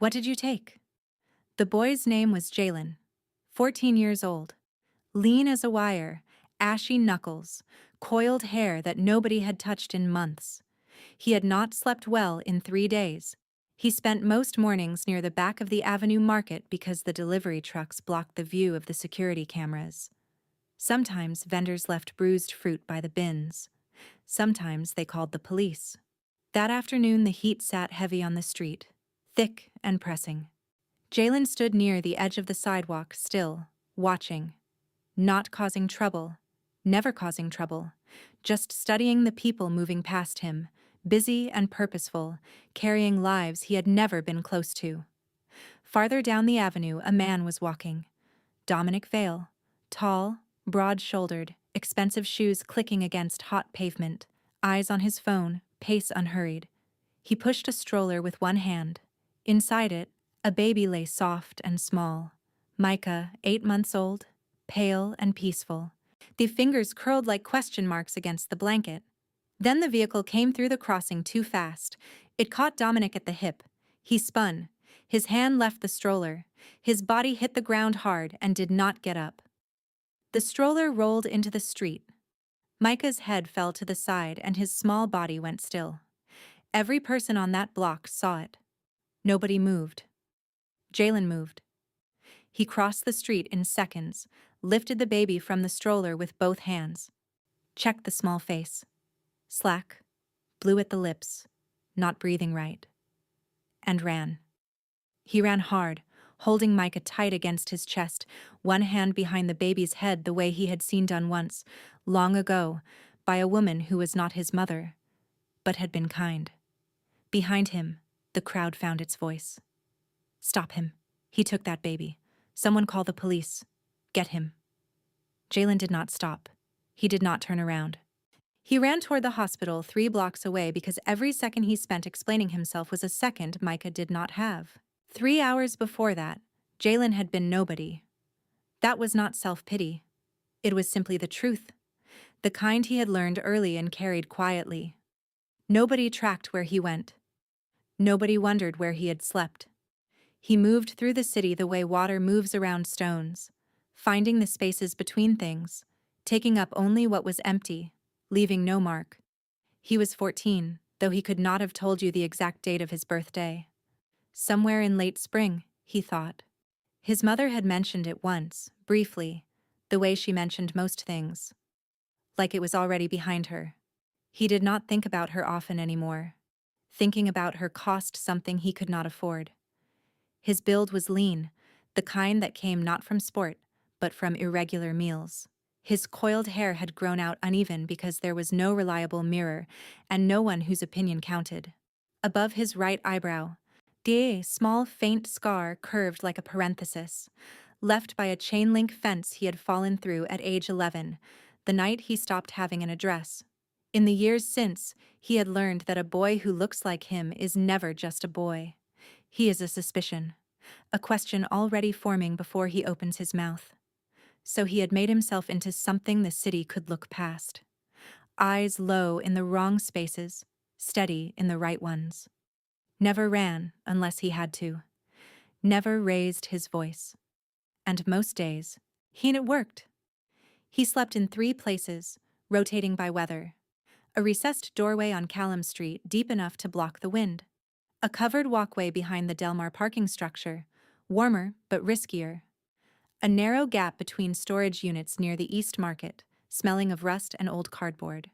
What did you take? The boy's name was Jalen, 14 years old, lean as a wire, ashy knuckles, coiled hair that nobody had touched in months. He had not slept well in 3 days. He spent most mornings near the back of the Avenue Market because the delivery trucks blocked the view of the security cameras. Sometimes vendors left bruised fruit by the bins. Sometimes they called the police. That afternoon the heat sat heavy on the street, thick and pressing. Jalen stood near the edge of the sidewalk, still, watching. Not causing trouble, never causing trouble, just studying the people moving past him, busy and purposeful, carrying lives he had never been close to. Farther down the avenue, a man was walking. Dominic Vale, tall, broad-shouldered, expensive shoes clicking against hot pavement, eyes on his phone, pace unhurried. He pushed a stroller with one hand. Inside it, a baby lay soft and small. Micah, 8 months old, pale and peaceful. The fingers curled like question marks against the blanket. Then the vehicle came through the crossing too fast. It caught Dominic at the hip. He spun. His hand left the stroller. His body hit the ground hard and did not get up. The stroller rolled into the street. Micah's head fell to the side and his small body went still. Every person on that block saw it. Nobody moved. Jalen moved. He crossed the street in seconds, lifted the baby from the stroller with both hands, checked the small face. Slack, blue at the lips, not breathing right. And ran. He ran hard, holding Micah tight against his chest, one hand behind the baby's head the way he had seen done once, long ago, by a woman who was not his mother, but had been kind. Behind him, the crowd found its voice. Stop him. He took that baby. Someone call the police. Get him. Jalen did not stop. He did not turn around. He ran toward the hospital 3 blocks away because every second he spent explaining himself was a second Micah did not have. 3 hours before that, Jalen had been nobody. That was not self-pity. It was simply the truth. The kind he had learned early and carried quietly. Nobody tracked where he went. Nobody wondered where he had slept. He moved through the city the way water moves around stones, finding the spaces between things, taking up only what was empty, leaving no mark. He was 14, though he could not have told you the exact date of his birthday. Somewhere in late spring, he thought. His mother had mentioned it once, briefly, the way she mentioned most things. Like it was already behind her. He did not think about her often anymore. Thinking about her cost something he could not afford. His build was lean, the kind that came not from sport, but from irregular meals. His coiled hair had grown out uneven because there was no reliable mirror and no one whose opinion counted. Above his right eyebrow, a small faint scar curved like a parenthesis, left by a chain-link fence he had fallen through at age 11, the night he stopped having an address. In the years since, he had learned that a boy who looks like him is never just a boy. He is a suspicion, a question already forming before he opens his mouth. So he had made himself into something the city could look past. Eyes low in the wrong spaces, steady in the right ones. Never ran unless he had to. Never raised his voice. And most days, it worked. He slept in 3 places, rotating by weather. A recessed doorway on Callum Street deep enough to block the wind. A covered walkway behind the Delmar parking structure, warmer but riskier. A narrow gap between storage units near the East Market, smelling of rust and old cardboard.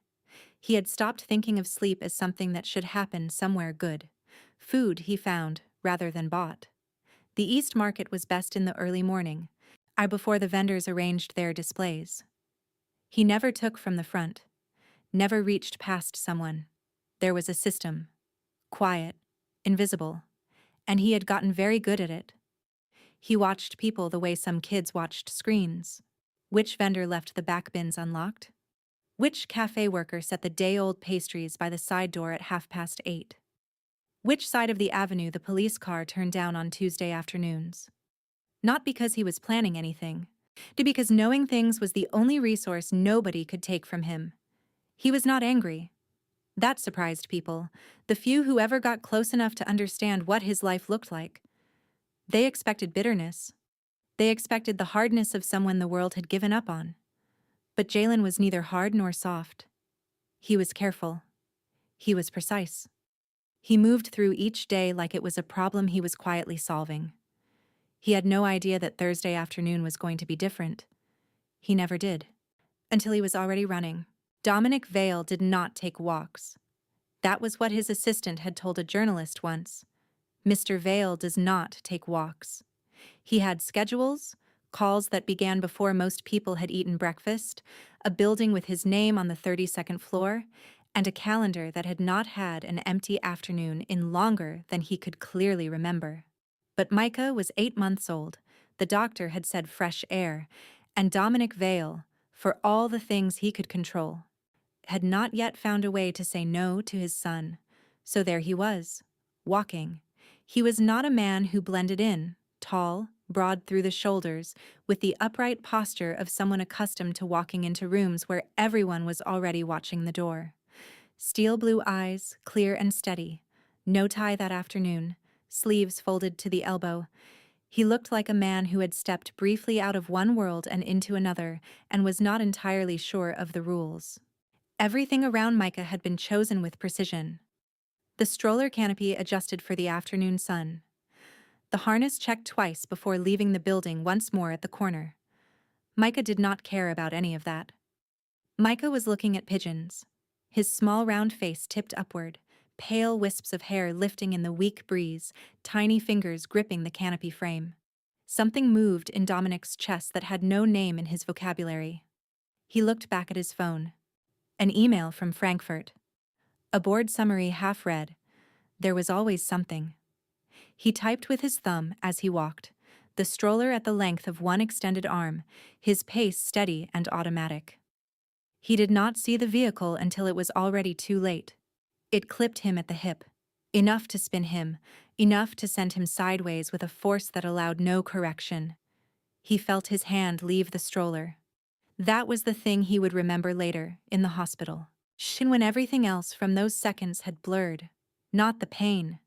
He had stopped thinking of sleep as something that should happen somewhere good. Food he found, rather than bought. The East Market was best in the early morning, before the vendors arranged their displays. He never took from the front, never reached past someone. There was a system, quiet, invisible, and he had gotten very good at it. He watched people the way some kids watched screens. Which vendor left the back bins unlocked? Which cafe worker set the day-old pastries by the side door at 8:30? Which side of the avenue the police car turned down on Tuesday afternoons? Not because he was planning anything, but because knowing things was the only resource nobody could take from him. He was not angry. That surprised people, the few who ever got close enough to understand what his life looked like. They expected bitterness. They expected the hardness of someone the world had given up on. But Jalen was neither hard nor soft. He was careful. He was precise. He moved through each day like it was a problem he was quietly solving. He had no idea that Thursday afternoon was going to be different. He never did. Until he was already running. Dominic Vale did not take walks. That was what his assistant had told a journalist once. Mr. Vale does not take walks. He had schedules, calls that began before most people had eaten breakfast, a building with his name on the 32nd floor, and a calendar that had not had an empty afternoon in longer than he could clearly remember. But Micah was 8 months old, the doctor had said fresh air, and Dominic Vale, for all the things he could control, had not yet found a way to say no to his son. So there he was, walking. He was not a man who blended in, tall, broad through the shoulders, with the upright posture of someone accustomed to walking into rooms where everyone was already watching the door. Steel blue eyes, clear and steady. No tie that afternoon, sleeves folded to the elbow. He looked like a man who had stepped briefly out of one world and into another, and was not entirely sure of the rules. Everything around Micah had been chosen with precision. The stroller canopy adjusted for the afternoon sun. The harness checked twice before leaving the building once more at the corner. Micah did not care about any of that. Micah was looking at pigeons. His small round face tipped upward, pale wisps of hair lifting in the weak breeze, tiny fingers gripping the canopy frame. Something moved in Dominic's chest that had no name in his vocabulary. He looked back at his phone. An email from Frankfurt. A board summary half read. There was always something. He typed with his thumb as he walked, the stroller at the length of one extended arm, his pace steady and automatic. He did not see the vehicle until it was already too late. It clipped him at the hip. Enough to spin him, enough to send him sideways with a force that allowed no correction. He felt his hand leave the stroller. That was the thing he would remember later, in the hospital. When everything else from those seconds had blurred. Not the pain.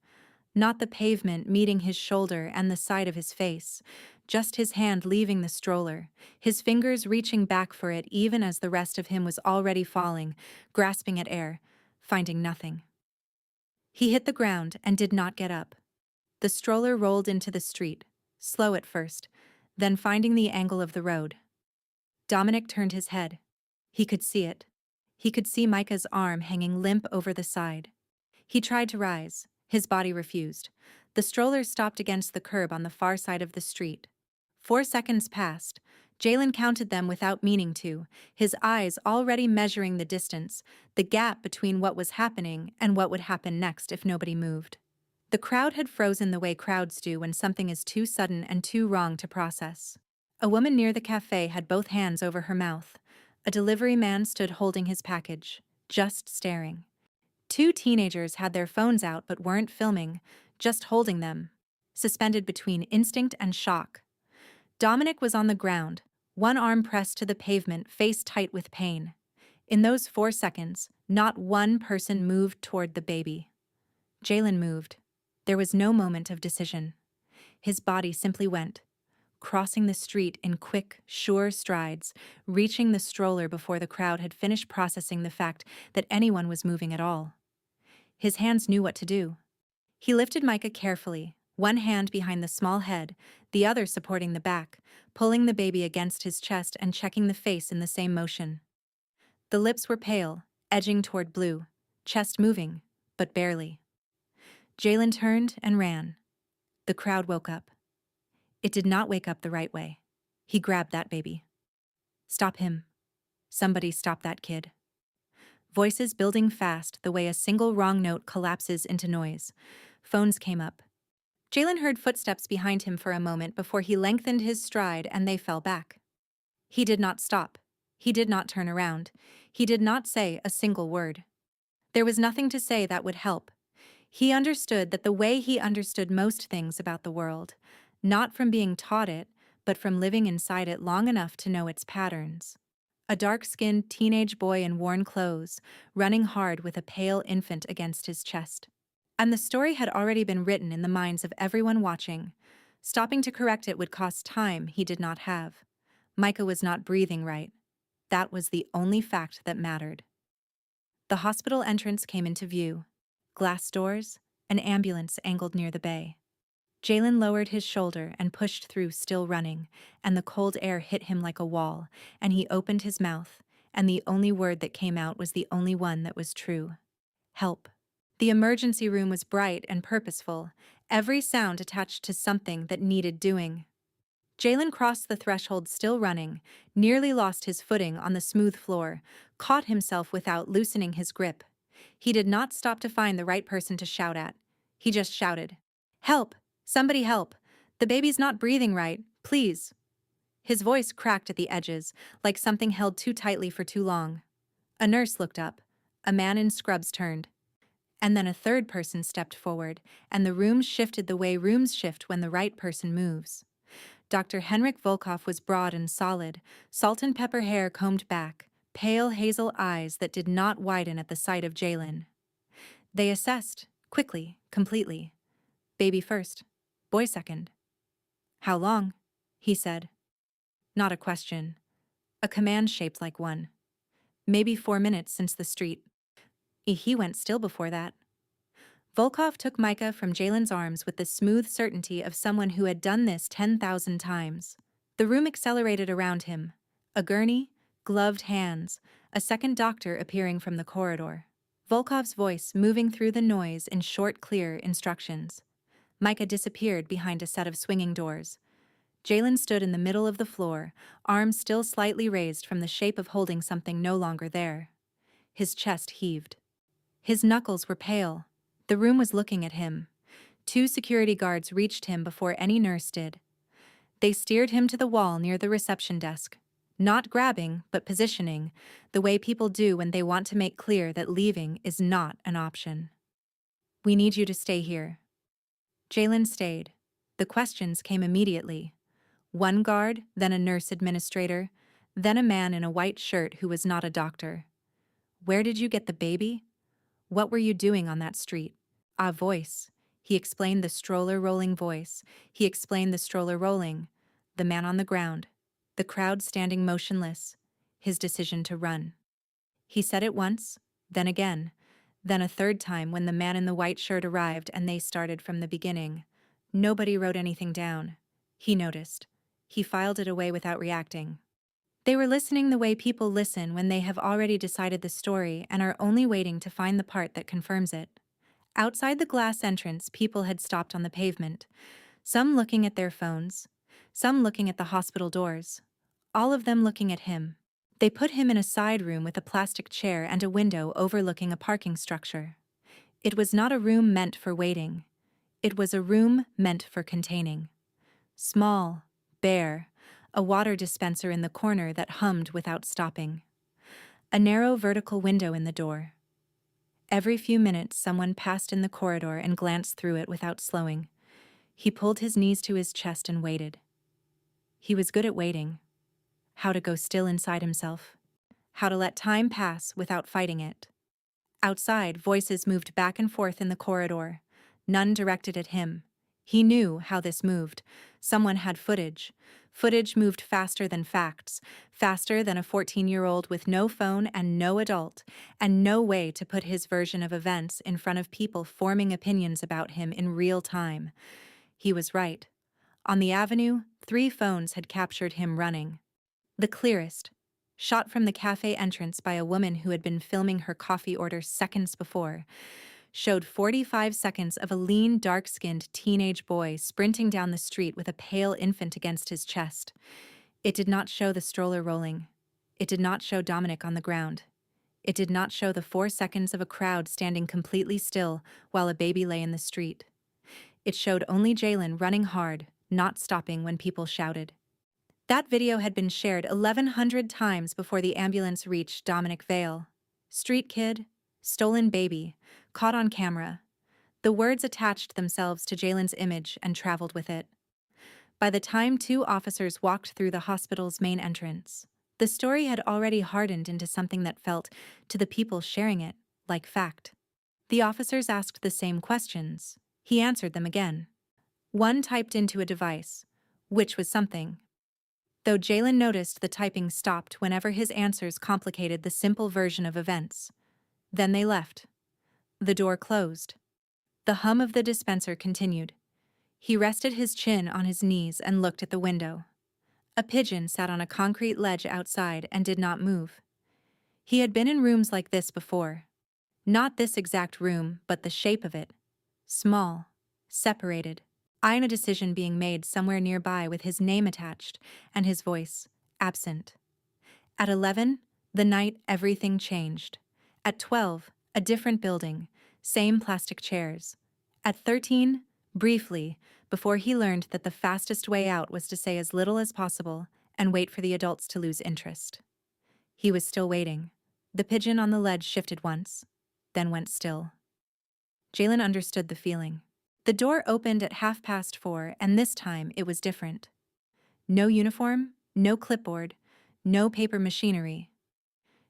Not the pavement meeting his shoulder and the side of his face. Just his hand leaving the stroller, his fingers reaching back for it even as the rest of him was already falling, grasping at air, finding nothing. He hit the ground and did not get up. The stroller rolled into the street, slow at first, then finding the angle of the road. Dominic turned his head. He could see it. He could see Micah's arm hanging limp over the side. He tried to rise. His body refused. The stroller stopped against the curb on the far side of the street. 4 seconds passed. Jalen counted them without meaning to, his eyes already measuring the distance, the gap between what was happening and what would happen next if nobody moved. The crowd had frozen the way crowds do when something is too sudden and too wrong to process. A woman near the cafe had both hands over her mouth. A delivery man stood holding his package, just staring. 2 teenagers had their phones out but weren't filming, just holding them, suspended between instinct and shock. Dominic was on the ground, one arm pressed to the pavement, face tight with pain. In those 4 seconds, not one person moved toward the baby. Jalen moved. There was no moment of decision. His body simply went, crossing the street in quick, sure strides, reaching the stroller before the crowd had finished processing the fact that anyone was moving at all. His hands knew what to do. He lifted Micah carefully, one hand behind the small head, the other supporting the back, pulling the baby against his chest and checking the face in the same motion. The lips were pale, edging toward blue, chest moving, but barely. Jalen turned and ran. The crowd woke up. It did not wake up the right way. He grabbed that baby. Stop him. Somebody stop that kid. Voices building fast the way a single wrong note collapses into noise. Phones came up. Jalen heard footsteps behind him for a moment before he lengthened his stride and they fell back. He did not stop. He did not turn around. He did not say a single word. There was nothing to say that would help. He understood that the way he understood most things about the world, not from being taught it, but from living inside it long enough to know its patterns. A dark-skinned teenage boy in worn clothes, running hard with a pale infant against his chest. And the story had already been written in the minds of everyone watching. Stopping to correct it would cost time he did not have. Micah was not breathing right. That was the only fact that mattered. The hospital entrance came into view. Glass doors, an ambulance angled near the bay. Jalen lowered his shoulder and pushed through, still running, and the cold air hit him like a wall, and he opened his mouth, and the only word that came out was the only one that was true. Help. The emergency room was bright and purposeful, every sound attached to something that needed doing. Jalen crossed the threshold, still running, nearly lost his footing on the smooth floor, caught himself without loosening his grip. He did not stop to find the right person to shout at. He just shouted, "Help! Somebody help! The baby's not breathing right, please!" His voice cracked at the edges, like something held too tightly for too long. A nurse looked up. A man in scrubs turned. And then a third person stepped forward, and the room shifted the way rooms shift when the right person moves. Dr. Henrik Volkov was broad and solid, salt and pepper hair combed back, pale hazel eyes that did not widen at the sight of Jalen. They assessed, quickly, completely. Baby first, boy second. "How long?" he said. Not a question. A command shaped like one. "Maybe 4 minutes since the street." He went still before that. Volkov took Micah from Jalen's arms with the smooth certainty of someone who had done this 10,000 times. The room accelerated around him. A gurney, gloved hands, a second doctor appearing from the corridor. Volkov's voice moving through the noise in short, clear instructions. Micah disappeared behind a set of swinging doors. Jalen stood in the middle of the floor, arms still slightly raised from the shape of holding something no longer there. His chest heaved. His knuckles were pale. The room was looking at him. 2 security guards reached him before any nurse did. They steered him to the wall near the reception desk. Not grabbing, but positioning, the way people do when they want to make clear that leaving is not an option. "We need you to stay here." Jalen stayed. The questions came immediately. One guard, then a nurse administrator, then a man in a white shirt who was not a doctor. "Where did you get the baby? What were you doing on that street?" A voice. He explained the stroller rolling voice. He explained the stroller rolling. The man on the ground. The crowd standing motionless. His decision to run. He said it once, then again, then a third time when the man in the white shirt arrived and they started from the beginning. Nobody wrote anything down. He noticed. He filed it away without reacting. They were listening the way people listen when they have already decided the story and are only waiting to find the part that confirms it. Outside the glass entrance, people had stopped on the pavement, some looking at their phones, some looking at the hospital doors, all of them looking at him. They put him in a side room with a plastic chair and a window overlooking a parking structure. It was not a room meant for waiting. It was a room meant for containing. Small, bare, a water dispenser in the corner that hummed without stopping. A narrow vertical window in the door. Every few minutes someone passed in the corridor and glanced through it without slowing. He pulled his knees to his chest and waited. He was good at waiting. How to go still inside himself. How to let time pass without fighting it. Outside, voices moved back and forth in the corridor. None directed at him. He knew how this moved. Someone had footage. Footage moved faster than facts, faster than a 14-year-old with no phone and no adult, and no way to put his version of events in front of people forming opinions about him in real time. He was right. On the avenue, 3 phones had captured him running. The clearest, shot from the cafe entrance by a woman who had been filming her coffee order seconds before, showed 45 seconds of a lean, dark-skinned teenage boy sprinting down the street with a pale infant against his chest. It did not show the stroller rolling. It did not show Dominic on the ground. It did not show the 4 seconds of a crowd standing completely still while a baby lay in the street. It showed only Jalen running hard, not stopping when people shouted. That video had been shared 1,100 times before the ambulance reached Dominic Vale. Street kid, stolen baby, caught on camera. The words attached themselves to Jalen's image and traveled with it. By the time 2 officers walked through the hospital's main entrance, the story had already hardened into something that felt, to the people sharing it, like fact. The officers asked the same questions. He answered them again. One typed into a device, which was something. Though Jalen noticed the typing stopped whenever his answers complicated the simple version of events. Then they left. The door closed. The hum of the dispenser continued. He rested his chin on his knees and looked at the window. A pigeon sat on a concrete ledge outside and did not move. He had been in rooms like this before. Not this exact room, but the shape of it. Small, separated. A decision being made somewhere nearby with his name attached and his voice absent. At 11, the night everything changed. At 12, a different building, same plastic chairs. At 13, briefly, before he learned that the fastest way out was to say as little as possible and wait for the adults to lose interest. He was still waiting. The pigeon on the ledge shifted once, then went still. Jalen understood the feeling. The door opened at 4:30, and this time it was different. No uniform, no clipboard, no paper machinery.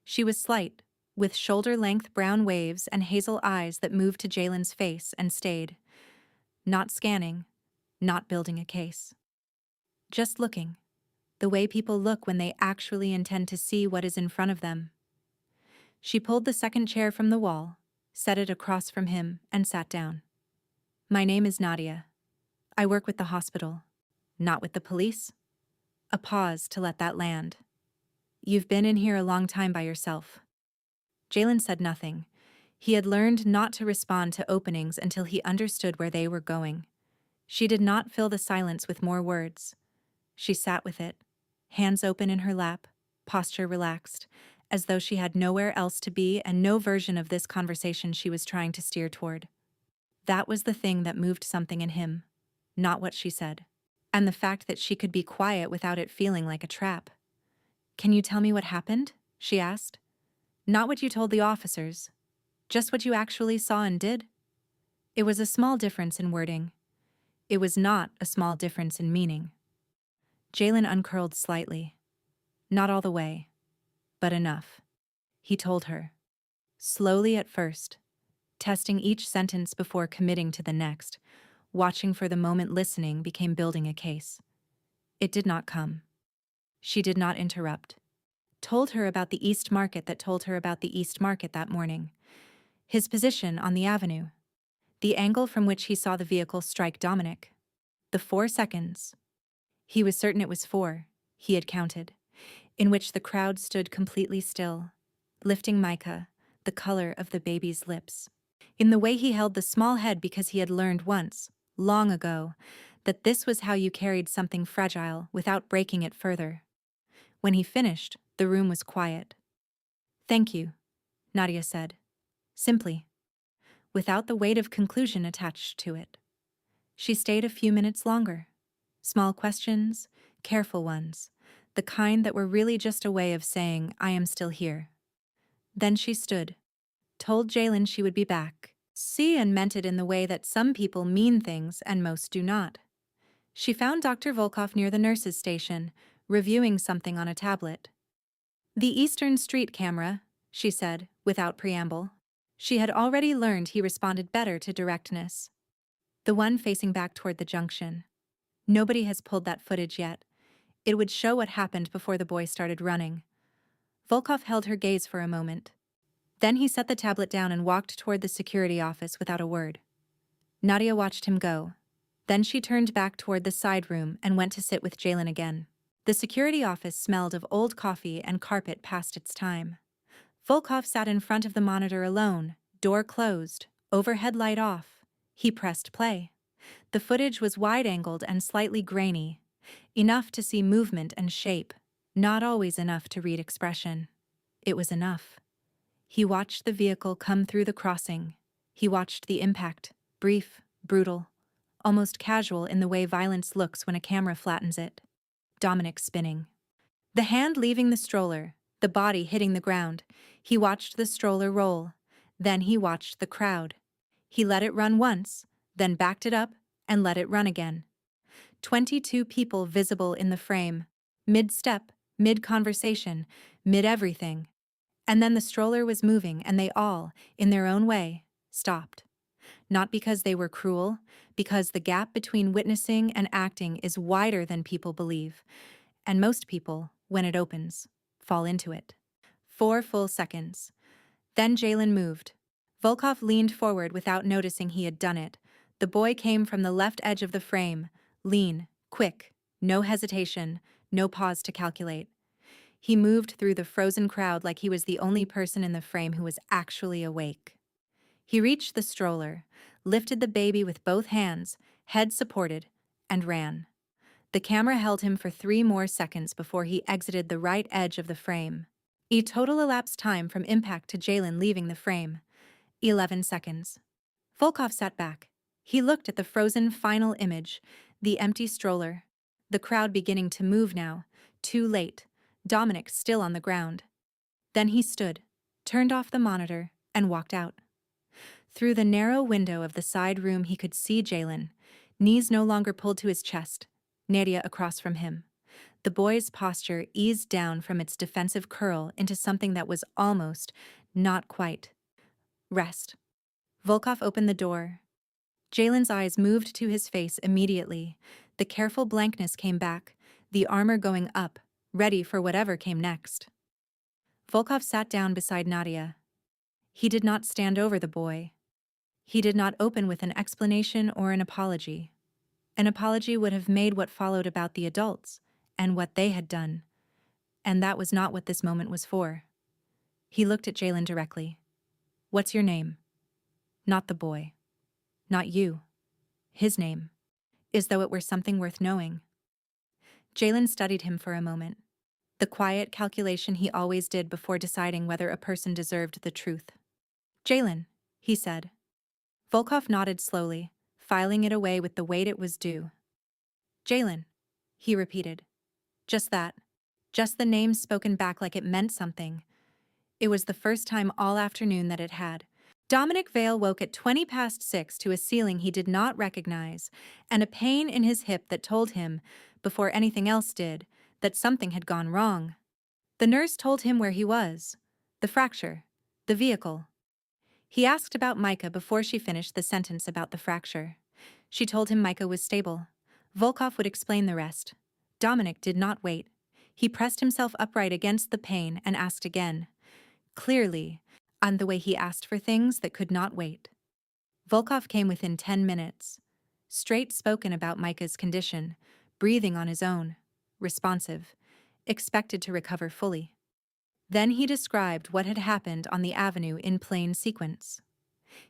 She was slight, with shoulder-length brown waves and hazel eyes that moved to Jalen's face and stayed. Not scanning, not building a case. Just looking, the way people look when they actually intend to see what is in front of them. She pulled the second chair from the wall, set it across from him, and sat down. My name is Nadia. I work with the hospital, not with the police. A pause to let that land. You've been in here a long time by yourself. Jalen said nothing. He had learned not to respond to openings until he understood where they were going. She did not fill the silence with more words. She sat with it, hands open in her lap, posture relaxed, as though she had nowhere else to be and no version of this conversation she was trying to steer toward. That was the thing that moved something in him, not what she said. And the fact that she could be quiet without it feeling like a trap. Can you tell me what happened? She asked. Not what you told the officers, just what you actually saw and did. It was a small difference in wording. It was not a small difference in meaning. Jalen uncurled slightly. Not all the way, but enough. He told her. Slowly at first, testing each sentence before committing to the next, watching for the moment listening became building a case. It did not come. She did not interrupt. Told her about the East Market that told her about the East Market that morning. His position on the avenue. The angle from which he saw the vehicle strike Dominic. The 4 seconds. He was certain it was 4, he had counted, in which the crowd stood completely still, lifting Micah, the color of the baby's lips. In the way he held the small head because he had learned once, long ago, that this was how you carried something fragile without breaking it further. When he finished, the room was quiet. Thank you, Nadia said. Simply. Without the weight of conclusion attached to it. She stayed a few minutes longer. Small questions, careful ones, the kind that were really just a way of saying, I am still here. Then she stood, told Jalen she would be back. See, and meant it in the way that some people mean things and most do not. She found Dr. Volkov near the nurse's station, reviewing something on a tablet. The Eastern Street camera, she said, without preamble. She had already learned he responded better to directness. The one facing back toward the junction. Nobody has pulled that footage yet. It would show what happened before the boy started running. Volkov held her gaze for a moment. Then he set the tablet down and walked toward the security office without a word. Nadia watched him go. Then she turned back toward the side room and went to sit with Jalen again. The security office smelled of old coffee and carpet past its time. Volkov sat in front of the monitor alone, door closed, overhead light off. He pressed play. The footage was wide-angled and slightly grainy, enough to see movement and shape, not always enough to read expression. It was enough. He watched the vehicle come through the crossing. He watched the impact, brief, brutal, almost casual in the way violence looks when a camera flattens it. Dominic spinning. The hand leaving the stroller, the body hitting the ground. He watched the stroller roll. Then he watched the crowd. He let it run once, then backed it up and let it run again. 22 people visible in the frame, mid-step, mid-conversation, mid-everything. And then the stroller was moving and they all, in their own way, stopped. Not because they were cruel, because the gap between witnessing and acting is wider than people believe, and most people, when it opens, fall into it. 4 full seconds. Then Jalen moved. Volkov leaned forward without noticing he had done it. The boy came from the left edge of the frame, lean, quick, no hesitation, no pause to calculate. He moved through the frozen crowd like he was the only person in the frame who was actually awake. He reached the stroller, lifted the baby with both hands, head supported, and ran. The camera held him for 3 more seconds before he exited the right edge of the frame. A total elapsed time from impact to Jalen leaving the frame. 11 seconds. Volkov sat back. He looked at the frozen final image, the empty stroller. The crowd beginning to move now. Too late. Dominic still on the ground. Then he stood, turned off the monitor, and walked out. Through the narrow window of the side room he could see Jalen, knees no longer pulled to his chest, Nadia across from him. The boy's posture eased down from its defensive curl into something that was almost, not quite, rest. Volkov opened the door. Jalen's eyes moved to his face immediately. The careful blankness came back, the armor going up, ready for whatever came next. Volkov sat down beside Nadia. He did not stand over the boy. He did not open with an explanation or an apology. An apology would have made what followed about the adults and what they had done. And that was not what this moment was for. He looked at Jalen directly. "What's your name?" Not the boy. Not you. His name. As though it were something worth knowing. Jalen studied him for a moment. The quiet calculation he always did before deciding whether a person deserved the truth. "Jalen," he said. Volkov nodded slowly, filing it away with the weight it was due. "Jalen," he repeated. Just that. Just the name spoken back like it meant something. It was the first time all afternoon that it had. Dominic Vale woke at 6:20 to a ceiling he did not recognize, and a pain in his hip that told him, before anything else did, that something had gone wrong. The nurse told him where he was. The fracture. The vehicle. He asked about Micah before she finished the sentence about the fracture. She told him Micah was stable. Volkov would explain the rest. Dominic did not wait. He pressed himself upright against the pain and asked again. Clearly, and the way he asked for things that could not wait. Volkov came within 10 minutes. Straight spoken about Micah's condition, breathing on his own, responsive, expected to recover fully. Then he described what had happened on the avenue in plain sequence.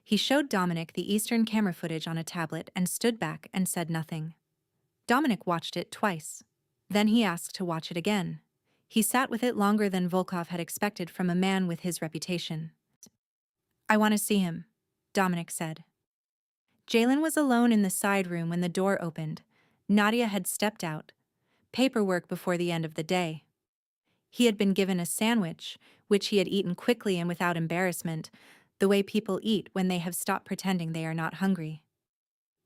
He showed Dominic the Eastern camera footage on a tablet and stood back and said nothing. Dominic watched it twice. Then he asked to watch it again. He sat with it longer than Volkov had expected from a man with his reputation. "I want to see him," Dominic said. Jalen was alone in the side room when the door opened. Nadia had stepped out. Paperwork before the end of the day. He had been given a sandwich, which he had eaten quickly and without embarrassment, the way people eat when they have stopped pretending they are not hungry.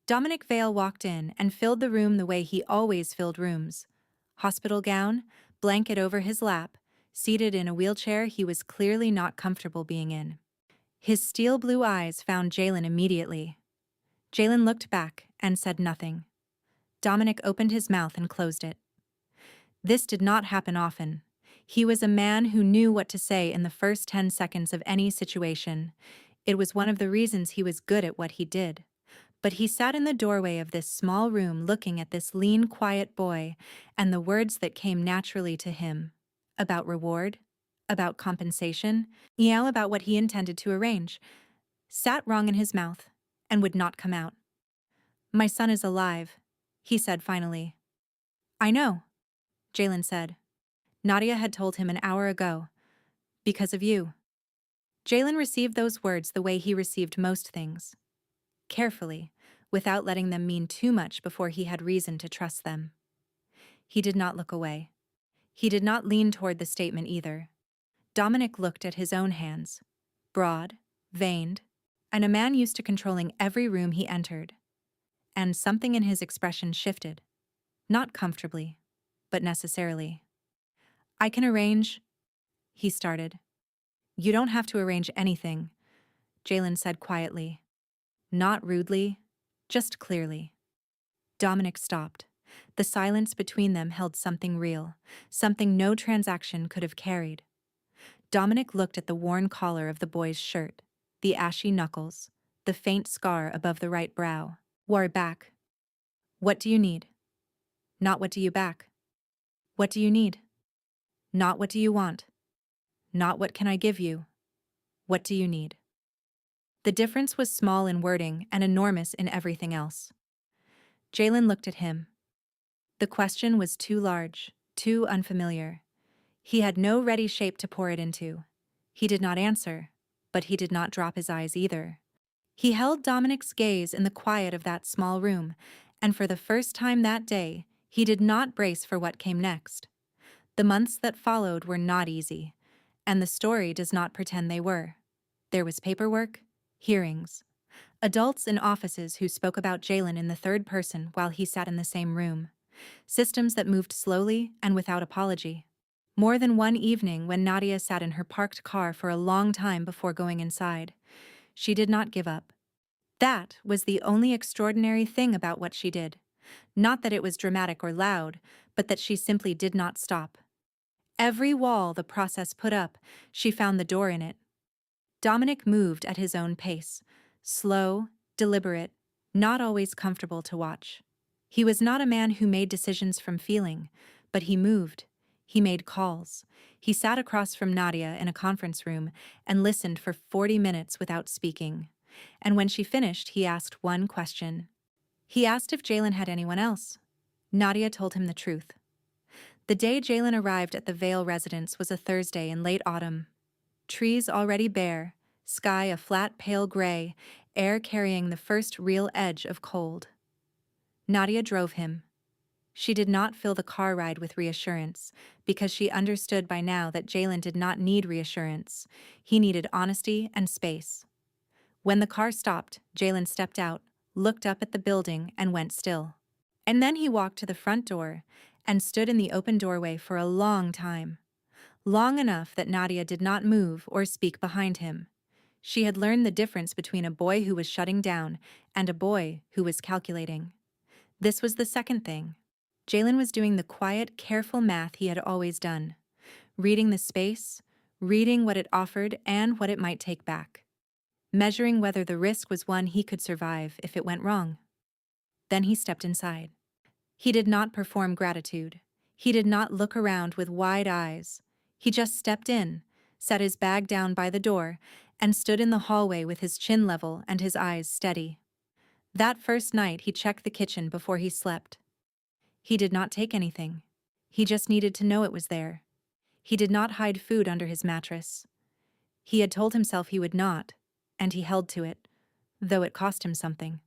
Dominic Vale walked in and filled the room the way he always filled rooms. Hospital gown, blanket over his lap, seated in a wheelchair he was clearly not comfortable being in. His steel blue eyes found Jalen immediately. Jalen looked back and said nothing. Dominic opened his mouth and closed it. This did not happen often. He was a man who knew what to say in the first 10 seconds of any situation. It was one of the reasons he was good at what he did. But he sat in the doorway of this small room looking at this lean, quiet boy, and the words that came naturally to him. About reward, about compensation, about what he intended to arrange, sat wrong in his mouth and would not come out. "My son is alive," he said finally. "I know," Jalen said. Nadia had told him an hour ago. "Because of you." Jalen received those words the way he received most things. Carefully, without letting them mean too much before he had reason to trust them. He did not look away. He did not lean toward the statement either. Dominic looked at his own hands, broad, veined, and a man used to controlling every room he entered. And something in his expression shifted. Not comfortably, but necessarily. "I can arrange," he started. "You don't have to arrange anything," Jalen said quietly. not rudely, just clearly. Dominic stopped. The silence between them held something real, something no transaction could have carried. Dominic looked at the worn collar of the boy's shirt, the ashy knuckles, the faint scar above the right brow. Wore back. What do you need? Not what do you back. What do you need? Not what do you want. Not what can I give you. What do you need? The difference was small in wording and enormous in everything else. Jalen looked at him. The question was too large, too unfamiliar. He had no ready shape to pour it into. He did not answer, but he did not drop his eyes either. He held Dominic's gaze in the quiet of that small room, and for the first time that day, he did not brace for what came next. The months that followed were not easy, and the story does not pretend they were. There was paperwork, hearings, adults in offices who spoke about Jalen in the third person while he sat in the same room, systems that moved slowly and without apology. More than one evening when Nadia sat in her parked car for a long time before going inside, she did not give up. That was the only extraordinary thing about what she did. Not that it was dramatic or loud, but that she simply did not stop. Every wall the process put up, she found the door in it. Dominic moved at his own pace, slow, deliberate, not always comfortable to watch. He was not a man who made decisions from feeling, but he moved. He made calls. He sat across from Nadia in a conference room and listened for 40 minutes without speaking. And when she finished, he asked one question. He asked if Jalen had anyone else. Nadia told him the truth. The day Jalen arrived at the Vale residence was a Thursday in late autumn. Trees already bare, sky a flat pale gray, air carrying the first real edge of cold. Nadia drove him. She did not fill the car ride with reassurance, because she understood by now that Jalen did not need reassurance. He needed honesty and space. When the car stopped, Jalen stepped out, looked up at the building, and went still. And then he walked to the front door and stood in the open doorway for a long time. Long enough that Nadia did not move or speak behind him. She had learned the difference between a boy who was shutting down and a boy who was calculating. This was the second thing. Jalen was doing the quiet, careful math he had always done. Reading the space, reading what it offered and what it might take back. Measuring whether the risk was one he could survive if it went wrong. Then he stepped inside. He did not perform gratitude. He did not look around with wide eyes. He just stepped in, set his bag down by the door, and stood in the hallway with his chin level and his eyes steady. That first night he checked the kitchen before he slept. He did not take anything. He just needed to know it was there. He did not hide food under his mattress. He had told himself he would not, and he held to it, though it cost him something.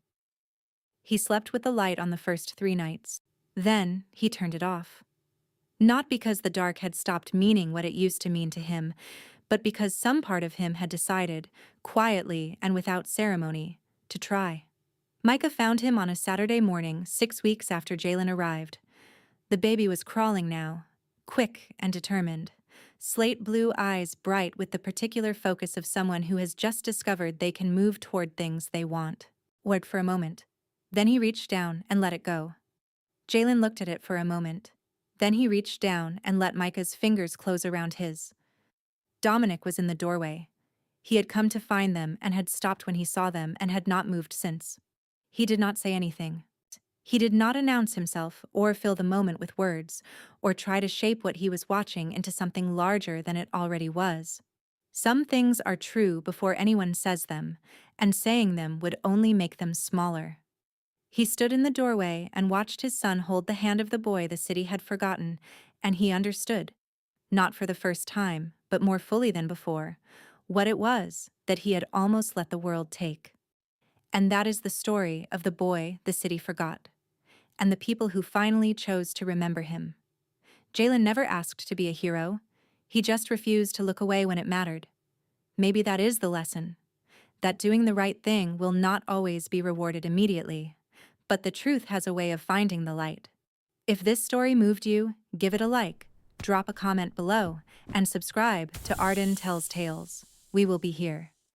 He slept with the light on the first 3 nights. Then he turned it off. Not because the dark had stopped meaning what it used to mean to him, but because some part of him had decided, quietly and without ceremony, to try. Micah found him on a Saturday morning 6 weeks after Jalen arrived. The baby was crawling now, quick and determined, slate blue eyes bright with the particular focus of someone who has just discovered they can move toward things they want. Word for a moment. Then he reached down and let it go. Jalen looked at it for a moment. Then he reached down and let Micah's fingers close around his. Dominic was in the doorway. He had come to find them and had stopped when he saw them and had not moved since. He did not say anything. He did not announce himself or fill the moment with words, or try to shape what he was watching into something larger than it already was. Some things are true before anyone says them, and saying them would only make them smaller. He stood in the doorway and watched his son hold the hand of the boy the city had forgotten, and he understood, not for the first time, but more fully than before, what it was that he had almost let the world take. And that is the story of the boy the city forgot, and the people who finally chose to remember him. Jalen never asked to be a hero. He just refused to look away when it mattered. Maybe that is the lesson, that doing the right thing will not always be rewarded immediately, but the truth has a way of finding the light. If this story moved you, give it a like, drop a comment below, and subscribe to Arden Tells Tales. We will be here.